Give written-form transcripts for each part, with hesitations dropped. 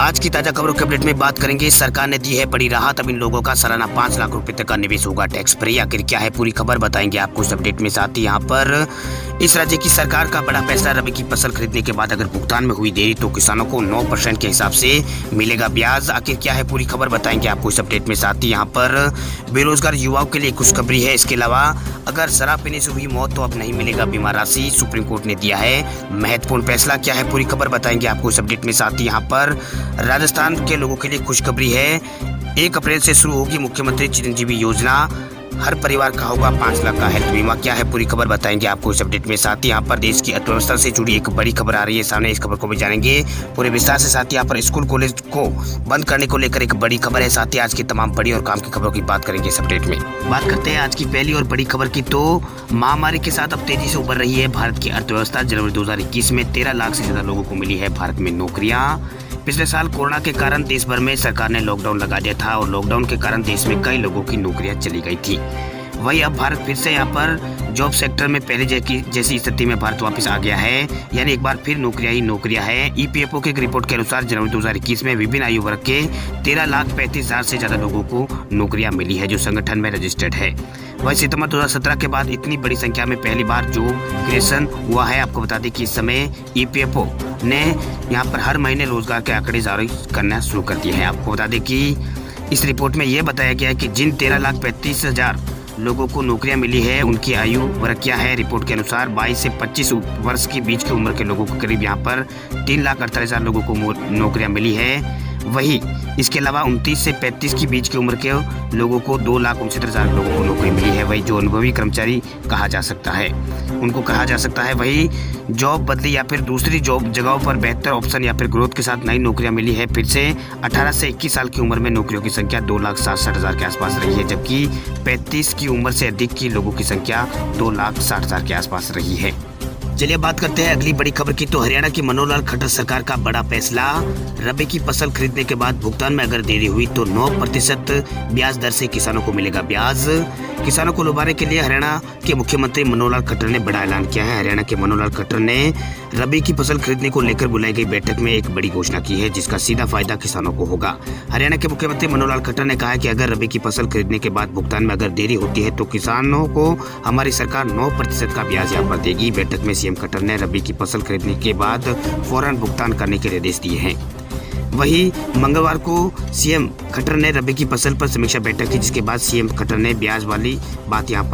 आज की ताजा खबरों के अपडेट में बात करेंगे। सरकार ने दी है बड़ी राहत, अब इन लोगों का सालाना 5 लाख रुपए तक का निवेश होगा टैक्स फ्री। आखिर क्या है पूरी खबर बताएंगे आपको इस अपडेट में। साथ ही यहाँ पर इस राज्य की सरकार का बड़ा फैसला, रबी की फसल खरीदने के बाद अगर भुगतान में हुई देरी तो किसानों को 9% के हिसाब से मिलेगा ब्याज। आखिर क्या है पूरी खबर बताएंगे आपको इस अपडेट में। साथ ही यहाँ पर बेरोजगार युवाओं के लिए खुशखबरी है। इसके अलावा अगर शराब पीने से हुई मौत तो अब नहीं मिलेगा बीमा राशि, सुप्रीम कोर्ट ने दिया है महत्वपूर्ण फैसला। क्या है पूरी खबर बताएंगे आपको इस अपडेट में। साथ ही यहाँ पर राजस्थान के लोगों के लिए खुशखबरी है। 1 अप्रैल से शुरू होगी मुख्यमंत्री चिरंजीवी योजना, हर परिवार का होगा 5 लाख का हेल्थ बीमा। क्या है पूरी खबर बताएंगे आपको इस अपडेट में। साथ ही यहाँ पर देश की अर्थव्यवस्था से जुड़ी एक बड़ी खबर आ रही है सामने, इस खबर को भी जानेंगे पूरे विस्तार से। साथ ही यहाँ पर स्कूल कॉलेज को बंद करने को लेकर एक बड़ी खबर है। साथ ही आज की तमाम बड़ी और काम की खबरों की बात करेंगे इस अपडेट में। बात करते हैं आज की पहली और बड़ी खबर की, तो महामारी के साथ अब तेजी से उभर रही है भारत की अर्थव्यवस्था। जनवरी 2021 में 13 लाख से ज्यादा लोगों को मिली है भारत में नौकरियां। पिछले साल कोरोना के कारण देश भर में सरकार ने लॉकडाउन लगा दिया था और लॉकडाउन के कारण देश में कई लोगों की नौकरियां चली गई थी। वही अब भारत फिर से यहाँ पर जॉब सेक्टर में पहले जैसी स्थिति में भारत वापस आ गया है, यानी एक बार फिर नौकरियां ही नौकरियां है। ईपीएफओ की एक रिपोर्ट के अनुसार जनवरी 2021 में विभिन्न आयु वर्ग के 13,35,000 से ज्यादा लोगों को नौकरियां मिली है जो संगठन में रजिस्टर्ड है। वही सितंबर 2017 के बाद इतनी बड़ी संख्या में पहली बार जॉब क्रिएशन हुआ है। आपको बता दें कि इस समय ईपीएफओ ने यहाँ पर हर महीने रोजगार के आंकड़े जारी करना शुरू कर दिए हैं। आपको बता दें कि इस रिपोर्ट में यह बताया गया है कि जिन 13,35,000 लोगों को नौकरियां मिली है उनकी आयु वर्ग क्या है। रिपोर्ट के अनुसार 22 से 25 वर्ष के बीच की उम्र के लोगों को करीब यहाँ पर 3,48,000 लोगों को नौकरियां मिली है। वही इसके अलावा 29 से 35 की बीच की उम्र के लोगों को 2,69,000 लोगों को नौकरी मिली है। वही जो अनुभवी कर्मचारी कहा जा सकता है उनको कहा जा सकता है। वही जॉब बदली या फिर दूसरी जॉब जगहों पर बेहतर ऑप्शन या फिर ग्रोथ के साथ नई नौकरियां मिली है। फिर से 18 से 21 साल की उम्र में नौकरियों की संख्या 2,67,000 के आसपास रही है, जबकि 35 की उम्र से अधिक की लोगों की संख्या 2,60,000 के आसपास रही है। चलिए बात करते हैं अगली बड़ी खबर की, तो हरियाणा की मनोहर लाल खट्टर सरकार का बड़ा फैसला, रबी की फसल खरीदने के बाद भुगतान में अगर देरी हुई तो 9% ब्याज दर से किसानों को मिलेगा ब्याज। किसानों को लुभाने के लिए हरियाणा के मुख्यमंत्री मनोहर लाल खट्टर ने बड़ा ऐलान किया है। हरियाणा के मनोहर लाल खट्टर ने रबी की फसल खरीदने को लेकर बुलाई गई बैठक में एक बड़ी घोषणा की है जिसका सीधा फायदा किसानों को होगा। हरियाणा के मुख्यमंत्री मनोहर लाल खट्टर ने कहा है कि अगर रबी की फसल खरीदने के बाद भुगतान में अगर देरी होती है तो किसानों को हमारी सरकार 9% का ब्याज यहाँ पर देगी। बैठक में सीएम खट्टर ने रबी की फसल खरीदने के बाद फौरन भुगतान करने के निर्देश दिए हैं। वही मंगलवार को सीएम खट्टर ने रबी की फसल पर समीक्षा बैठक की, जिसके बाद सीएम खट्टर ने ब्याज वाली बात की यहाँ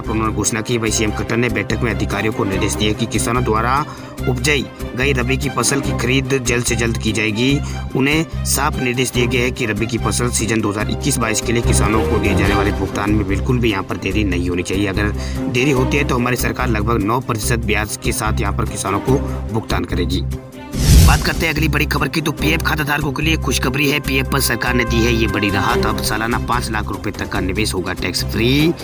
पर उन्होंने घोषणा की। वही सीएम खट्टर ने बैठक में अधिकारियों को निर्देश दिए कि किसानों द्वारा उपजाई गई रबी की फसल की खरीद जल्द से जल्द की जाएगी। उन्हें साफ निर्देश दिए गए हैं कि रबी की फसल सीजन 2021-22 के लिए किसानों को दिए जाने वाले भुगतान में बिल्कुल भी यहाँ पर देरी नहीं होनी चाहिए। अगर देरी होती है तो हमारी सरकार लगभग 9% ब्याज के साथ यहाँ पर किसानों को भुगतान करेगी। बात करते हैं अगली बड़ी खबर की, तो पीएफ खाताधारकों के लिए खुशखबरी है। पीएफ पर सरकार ने दी है ये बड़ी राहत, अब सालाना 5 लाख रुपए तक का निवेश होगा टैक्स फ्री।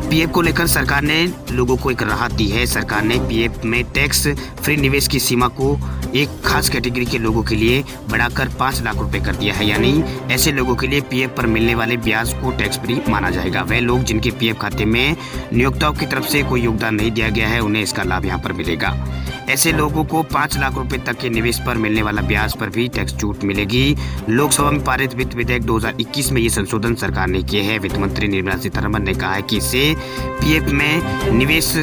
पीएफ को लेकर सरकार ने लोगों को एक राहत दी है। सरकार ने पीएफ में टैक्स फ्री निवेश की सीमा को एक खास कैटेगरी के लोगों के लिए बढ़ाकर 5 लाख रुपए कर दिया है, यानी ऐसे लोगों के लिए पीएफ पर मिलने वाले ब्याज को टैक्स फ्री माना जाएगा। वह लोग जिनके पीएफ खाते में नियोक्ताओं की तरफ से कोई योगदान नहीं दिया गया है उन्हें इसका लाभ यहाँ पर मिलेगा। ऐसे लोगों को 5 लाख रुपए तक के निवेश पर मिलने वाला ब्याज पर भी टैक्स छूट मिलेगी। लोकसभा में पारित वित्त विधेयक 2021 में ये संशोधन सरकार ने किए हैं। वित्त मंत्री निर्मला सीतारमण ने कहा है कि इससे पीएफ में निवेश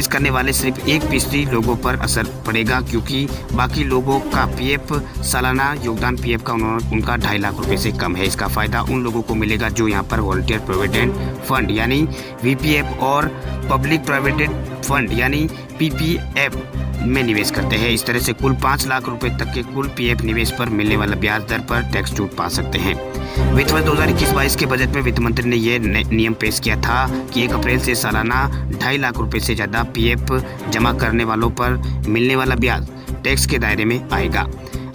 करने वाले सिर्फ 1% लोगों पर असर पड़ेगा, क्योंकि बाकी लोगों का पीएफ सालाना योगदान पीएफ का उनका 2.5 लाख रुपए से कम है। इसका फायदा उन लोगों को मिलेगा जो यहाँ पर वॉलंटियर प्रोविडेंट फंड यानी वीपीएफ और पब्लिक प्रोविडेंट फंड यानी पीपीएफ में निवेश करते हैं। इस तरह से कुल 5 लाख रुपए तक के कुल पीएफ निवेश पर मिलने वाला ब्याज दर पर टैक्स छूट पा सकते हैं। वित्त वर्ष 2021-22 के बजट में वित्त मंत्री ने यह नियम पेश किया था कि 1 अप्रैल से सालाना 2.5 लाख रुपए से ज्यादा पीएफ जमा करने वालों पर मिलने वाला ब्याज टैक्स के दायरे में आएगा।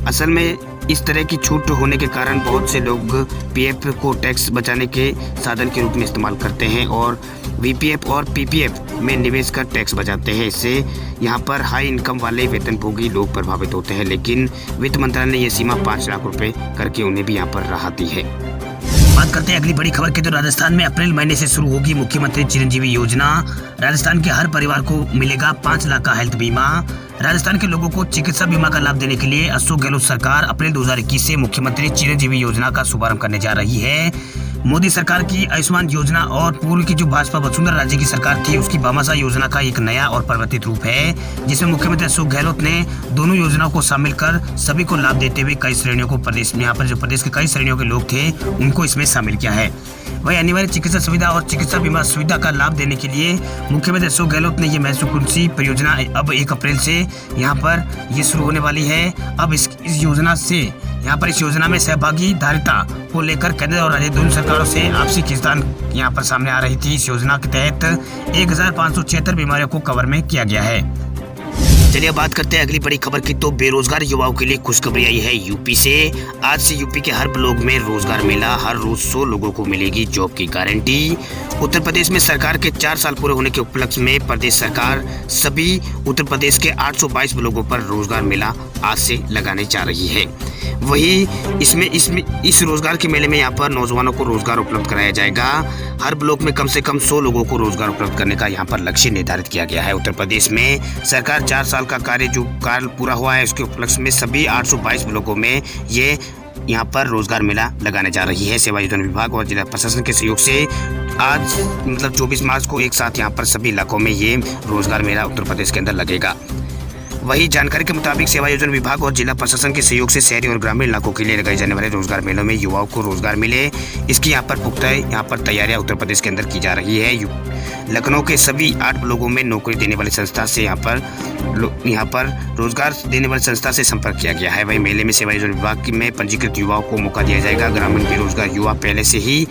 असल में इस तरह की छूट होने के कारण बहुत से लोग पीएफ को टैक्स बचाने के साधन के रूप में इस्तेमाल करते हैं और वीपीएफ और पीपीएफ में निवेश कर टैक्स बचाते हैं। इससे यहाँ पर हाई इनकम वाले वेतनभोगी लोग प्रभावित होते हैं, लेकिन वित्त मंत्रालय ने यह सीमा 5 लाख रुपए करके उन्हें भी यहाँ पर राहत दी है। बात करते हैं अगली बड़ी खबर की। तो राजस्थान में अप्रैल महीने से शुरू होगी मुख्यमंत्री चिरंजीवी योजना। राजस्थान के हर परिवार को मिलेगा 5 लाख का हेल्थ बीमा। राजस्थान के लोगों को चिकित्सा बीमा का लाभ देने के लिए अशोक गहलोत सरकार अप्रैल 2021 से मुख्यमंत्री चिरंजीवी योजना का शुभारंभ करने जा रही है। मोदी सरकार की आयुष्मान योजना और पूर्व की जो भाजपा वसुंधरा राजे की सरकार थी उसकी भामाशाह योजना का एक नया और परिवर्तित रूप है, जिसमें मुख्यमंत्री अशोक गहलोत ने दोनों योजनाओं को शामिल कर सभी को लाभ देते हुए कई श्रेणियों को प्रदेश में यहाँ पर जो प्रदेश के कई श्रेणियों के लोग थे उनको इसमें शामिल किया है। वही अनिवार्य चिकित्सा सुविधा और चिकित्सा बीमा सुविधा का लाभ देने के लिए मुख्यमंत्री अशोक गहलोत ने ये महत्वपूर्ण सी परियोजना अब 1 अप्रैल से यहाँ पर ये शुरू होने वाली है। अब इस योजना से यहाँ पर इस योजना में सहभागीदारिता को लेकर केंद्र और राज्य दोनों सरकारों से आपसी खींचतान यहाँ पर सामने आ रही थी। इस योजना के तहत 1576 बीमारियों को कवर में किया गया है। चलिए बात करते हैं अगली बड़ी खबर की। तो बेरोजगार युवाओं के लिए खुशखबरी आई है यूपी से। आज से यूपी के हर ब्लॉक में रोजगार मेला, हर रोज 100 लोगों को मिलेगी जॉब की गारंटी। उत्तर प्रदेश में सरकार के 4 साल पूरे होने के उपलक्ष्य में प्रदेश सरकार सभी उत्तर प्रदेश के 822 ब्लॉकों पर रोजगार मेला आज से लगाने जा रही है। वही इस रोजगार के मेले में यहाँ पर नौजवानों को रोजगार उपलब्ध कराया जाएगा। हर ब्लॉक में कम से कम 100 लोगों को रोजगार उपलब्ध करने का यहाँ पर लक्ष्य निर्धारित किया गया है। उत्तर प्रदेश में सरकार 4 साल का कार्य पूरा हुआ है, उसके उपलक्ष्य में सभी 822 ब्लॉकों में ये यहाँ पर रोजगार मेला लगाने जा रही है। सेवा योजना विभाग और जिला प्रशासन के सहयोग से आज 24 मार्च को एक साथ यहाँ पर सभी इलाकों में ये रोजगार मेला उत्तर प्रदेश के अंदर लगेगा। वही जानकारी के मुताबिक सेवा योजना विभाग और जिला प्रशासन के सहयोग से शहरी और ग्रामीण इलाकों के लिए लगाए जाने वाले रोजगार मेलों में युवाओं को रोजगार मिले, इसकी यहाँ पर पुख्ता तैयारियां उत्तर प्रदेश के अंदर की जा रही है। लखनऊ के सभी 8 ब्लॉकों में नौकरी देने वाली संस्था से यहाँ पर रोजगार देने वाली संस्था से संपर्क किया गया है। वही मेले में सेवा योजना विभाग में पंजीकृत युवाओं को मौका दिया जाएगा। ग्रामीण बेरोजगार युवा पहले से ही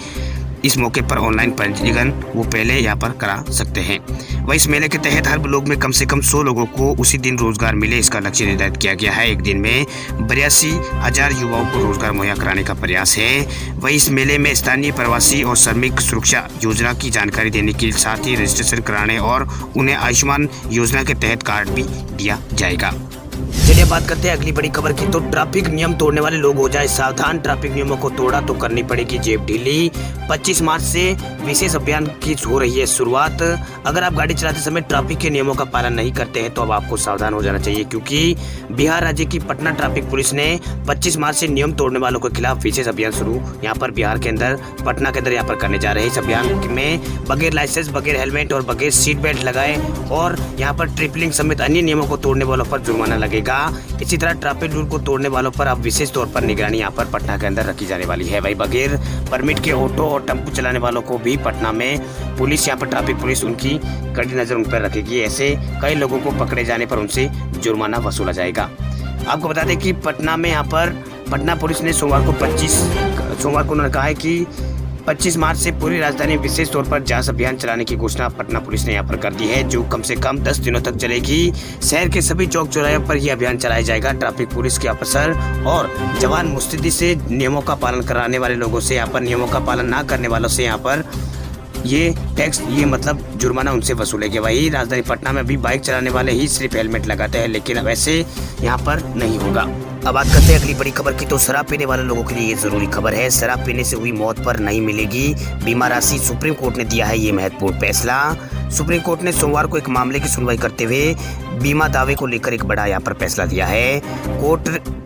इस मौके पर ऑनलाइन पंजीकरण वो पहले यहाँ पर करा सकते हैं। वही इस मेले के तहत हर ब्लॉक में कम से कम 100 लोगों को उसी दिन रोजगार मिले, इसका लक्ष्य निर्धारित किया गया है। एक दिन में 82,000 युवाओं को रोजगार मुहैया कराने का प्रयास है। वही इस मेले में स्थानीय प्रवासी और श्रमिक सुरक्षा योजना की जानकारी देने के साथ ही रजिस्ट्रेशन कराने और उन्हें आयुष्मान योजना के तहत कार्ड भी दिया जाएगा। चलिए बात करते हैं अगली बड़ी खबर की। तो ट्रैफिक नियम तोड़ने वाले लोग हो जाए सावधान, ट्रैफिक नियमों को तोड़ा तो करनी पड़ेगी जेब ढीली। 25 मार्च से विशेष अभियान की हो रही है शुरुआत। अगर आप गाड़ी चलाते समय ट्रैफिक के नियमों का पालन नहीं करते हैं तो अब आपको सावधान हो जाना चाहिए, क्योंकि बिहार राज्य की पटना ट्रैफिक पुलिस ने 25 मार्च से नियम तोड़ने वालों के खिलाफ विशेष अभियान शुरू यहाँ पर बिहार के अंदर पटना के अंदर यहाँ पर करने जा रहे हैं। इस अभियान में बगैर लाइसेंस, बगैर हेलमेट और बगैर सीट बेल्ट लगाए और यहाँ पर ट्रिपलिंग समेत अन्य नियमों को तोड़ने वालों पर जुर्माना लगेगा। इसी तरह ट्रैफिक रूल को तोड़ने वालों पर अब विशेष तौर पर निगरानी यहाँ पर पटना के अंदर रखी जाने वाली है। वही बगैर परमिट के ऑटो और टेम्पो चलाने वालों को भी पटना में पुलिस यहाँ पर ट्रैफिक पुलिस उनकी कड़ी नजर उन पर रखेगी। ऐसे कई लोगों को पकड़े जाने पर उनसे जुर्माना वसूला जाएगा। आपको बता दें कि पटना में यहाँ पर पटना पुलिस ने सोमवार को उन्होंने कहा है कि 25 मार्च से पूरी राजधानी में विशेष तौर पर जांच अभियान चलाने की घोषणा पटना पुलिस ने यहाँ पर कर दी है, जो कम से कम 10 दिनों तक चलेगी। शहर के सभी चौक चौराहे पर यह अभियान चलाया जाएगा। ट्रैफिक पुलिस के अफसर और जवान मुस्तैदी से नियमों का पालन कराने वाले लोगों से, यहाँ पर नियमों का पालन न करने वालों से यहाँ पर ये टैक्स मतलब जुर्माना उनसे वसूलेंगे। वही राजधानी पटना में भी बाइक चलाने वाले ही सिर्फ हेलमेट लगाते हैं, लेकिन अब ऐसे यहाँ पर नहीं होगा। अब बात करते हैं अगली बड़ी खबर की। तो शराब पीने वाले लोगों के लिए ये जरूरी खबर है। शराब पीने से हुई मौत पर नहीं मिलेगी बीमा राशि, सुप्रीम कोर्ट ने दिया है ये महत्वपूर्ण फैसला। सुप्रीम कोर्ट ने सोमवार को एक मामले की सुनवाई करते हुए बीमा दावे को लेकर एक बड़ा यहाँ पर फैसला दिया है।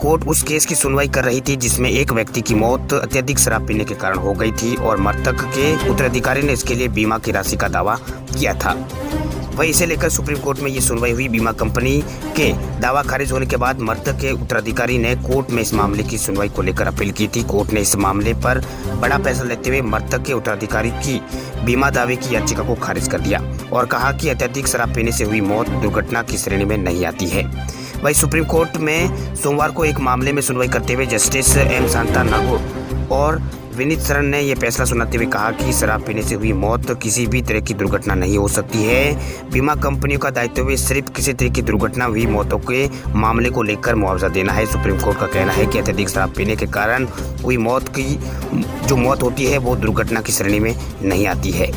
कोर्ट उस केस की सुनवाई कर रही थी जिसमें एक व्यक्ति की मौत अत्यधिक शराब पीने के कारण हो गई थी और मृतक के उत्तराधिकारी ने इसके लिए बीमा की राशि का दावा किया था। वही इसे लेकर सुप्रीम कोर्ट में ये सुनवाई हुई। बीमा कंपनी के दावा खारिज होने के बाद मृतक के उत्तराधिकारी ने कोर्ट में इस मामले की सुनवाई को लेकर अपील की थी। कोर्ट ने इस मामले पर बड़ा फैसला लेते हुए मृतक के उत्तराधिकारी की बीमा दावे की याचिका को खारिज कर दिया और कहा कि अत्यधिक शराब पीने से हुई मौत दुर्घटना की श्रेणी में नहीं आती है। वही सुप्रीम कोर्ट में सोमवार को एक मामले में सुनवाई करते हुए जस्टिस एम शांता नागौर और विनीत शरण ने यह फैसला सुनाते हुए कहा कि शराब पीने से हुई मौत किसी भी तरह की दुर्घटना नहीं हो सकती है। बीमा कंपनियों का दायित्व सिर्फ किसी तरह की दुर्घटना हुई मौतों के मामले को लेकर मुआवजा देना है। सुप्रीम कोर्ट का कहना है कि अत्यधिक शराब पीने के कारण हुई मौत की जो मौत होती है वो दुर्घटना की श्रेणी में नहीं आती है।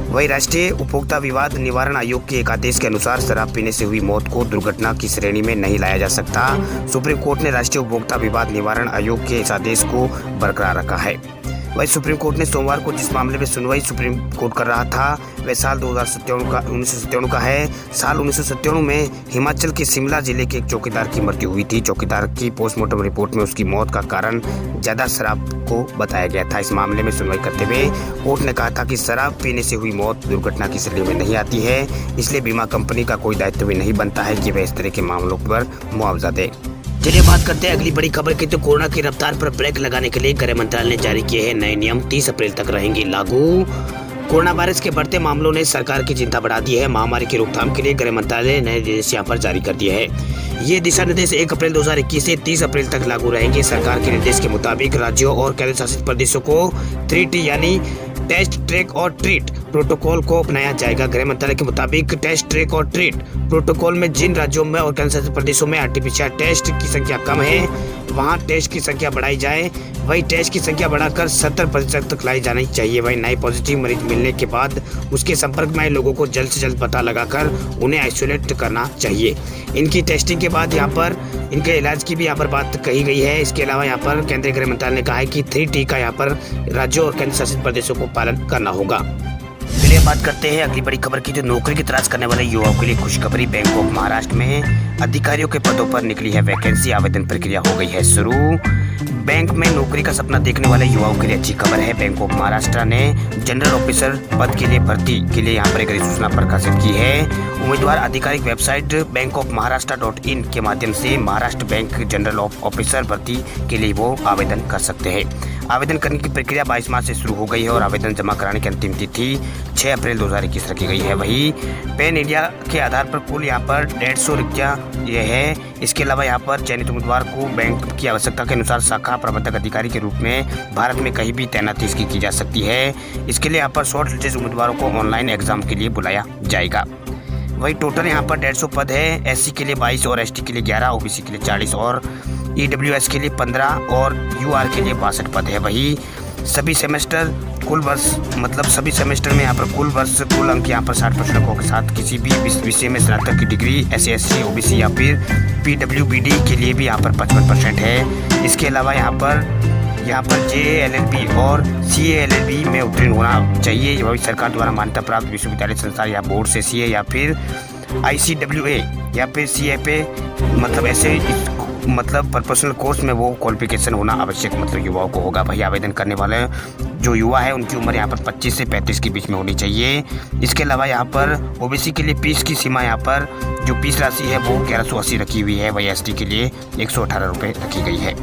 वही राष्ट्रीय उपभोक्ता विवाद निवारण आयोग के एक आदेश के अनुसार शराब पीने से हुई मौत को दुर्घटना की श्रेणी में नहीं लाया जा सकता। सुप्रीम कोर्ट ने राष्ट्रीय उपभोक्ता विवाद निवारण आयोग के इस आदेश को बरकरार रखा है। वही सुप्रीम कोर्ट ने सोमवार को जिस मामले में सुनवाई सुप्रीम कोर्ट कर रहा था वह साल 1997 का है। साल 1997 में हिमाचल के शिमला जिले के एक चौकीदार की मृत्यु हुई थी। चौकीदार की पोस्टमार्टम रिपोर्ट में उसकी मौत का कारण ज्यादा शराब को बताया गया था। इस मामले में सुनवाई करते हुए कोर्ट ने कहा था कि शराब पीने से हुई मौत दुर्घटना की श्रेणी में नहीं आती है, इसलिए बीमा कंपनी का कोई दायित्व भी नहीं बनता है कि वह इस तरह के मामलों पर मुआवजा दे। चलिए बात करते हैं अगली बड़ी खबर की। तो कोरोना की रफ्तार पर ब्रेक लगाने के लिए गृह मंत्रालय ने जारी किए हैं नए नियम। 30 अप्रैल तक रहेंगे लागू। कोरोना वायरस के बढ़ते मामलों ने सरकार की चिंता बढ़ा दी है। महामारी की रोकथाम के लिए गृह मंत्रालय ने नए निर्देश यहाँ पर जारी कर दिए हैं। ये दिशा निर्देश 1 अप्रैल 2021 से 30 अप्रैल तक लागू रहेंगे। सरकार के निर्देश के मुताबिक राज्यों और केंद्र शासित प्रदेशों को 3T यानी टेस्ट, ट्रैक और ट्रीट प्रोटोकॉल को अपनाया जाएगा। गृह मंत्रालय के मुताबिक टेस्ट, ट्रैक और ट्रीट प्रोटोकॉल में जिन राज्यों में और केंद्र शासित प्रदेशों में आरटीपीसीआर टेस्ट की संख्या कम है वहां टेस्ट की संख्या बढ़ाई जाए। वही टेस्ट की संख्या बढ़ाकर 70% तक लाई जानी चाहिए। वही नए पॉजिटिव मरीज मिलने के बाद उसके संपर्क में आए लोगों को जल्द से जल्द पता लगाकर उन्हें आइसोलेट करना चाहिए। इनकी टेस्टिंग के बाद यहाँ पर इनके इलाज की भी यहाँ पर बात कही गई है। इसके अलावा यहाँ पर केंद्रीय गृह मंत्रालय ने कहा है कि 3T का यहाँ पर राज्यों और केंद्र शासित प्रदेशों को पालन करना होगा। चलिए बात करते हैं अगली बड़ी खबर की। जो नौकरी की तलाश करने वाले युवाओं के लिए खुशखबरी। बैंक ऑफ महाराष्ट्र में अधिकारियों के पदों पर निकली है वैकेंसी। आवेदन प्रक्रिया हो गई है शुरू। बैंक में नौकरी का सपना देखने वाले युवाओं के लिए अच्छी खबर है। बैंक ऑफ महाराष्ट्र ने जनरल ऑफिसर पद के लिए भर्ती के लिए यहाँ पर एक अधिसूचना प्रकाशित की है। उम्मीदवार आधिकारिक वेबसाइट bankofmaharashtra.in के माध्यम से महाराष्ट्र बैंक जनरल ऑफिसर भर्ती के लिए वो आवेदन कर सकते हैं। आवेदन करने की प्रक्रिया 22 मार्च से शुरू हो गई है और आवेदन जमा कराने की अंतिम तिथि 6 अप्रैल 2021 रखी गई है। वही पैन इंडिया के आधार पर कुल यहाँ पर 150 रिक्तियाँ ये है। इसके अलावा यहाँ पर चयनित उम्मीदवार को बैंक की आवश्यकता के अनुसार शाखा प्रबंधक अधिकारी के रूप में भारत में कहीं भी तैनाती इसकी की जा सकती है। इसके लिए यहाँ पर शॉर्ट लिस्टेड उम्मीदवारों को ऑनलाइन एग्जाम के लिए बुलाया जाएगा। वही टोटल यहाँ पर 150 पद है। SC के लिए 22 और ST के लिए 11, OBC के लिए 40 और EWS के लिए 15 और UR के लिए 62 पद है। वही सभी सेमेस्टर कुल वर्ष मतलब सभी सेमेस्टर में यहाँ पर कुल वर्ष कुल अंक यहाँ पर 60% अंकों के साथ किसी भी विषय में स्नातक की डिग्री SC, OBC या फिर PWBD के लिए भी यहाँ पर 55% है। इसके अलावा यहाँ पर JA LLB और CA LLB में उत्तीर्ण होना चाहिए। वही सरकार द्वारा मान्यता प्राप्त विश्वविद्यालय संस्थान या बोर्ड से CA या फिर ICWA या फिर CFA मतलब ऐसे मतलब प्रोफेशनल कोर्स में वो क्वालिफिकेशन होना आवश्यक मतलब युवाओं को होगा। भाई आवेदन करने वाले जो युवा है उनकी उम्र यहाँ पर 25 से 35 के बीच में होनी चाहिए। इसके अलावा यहाँ पर OBC के लिए फीस की सीमा यहाँ पर जो फीस राशि है वो 1180 रखी हुई है। वही ST के लिए 118 रुपये रखी गई है।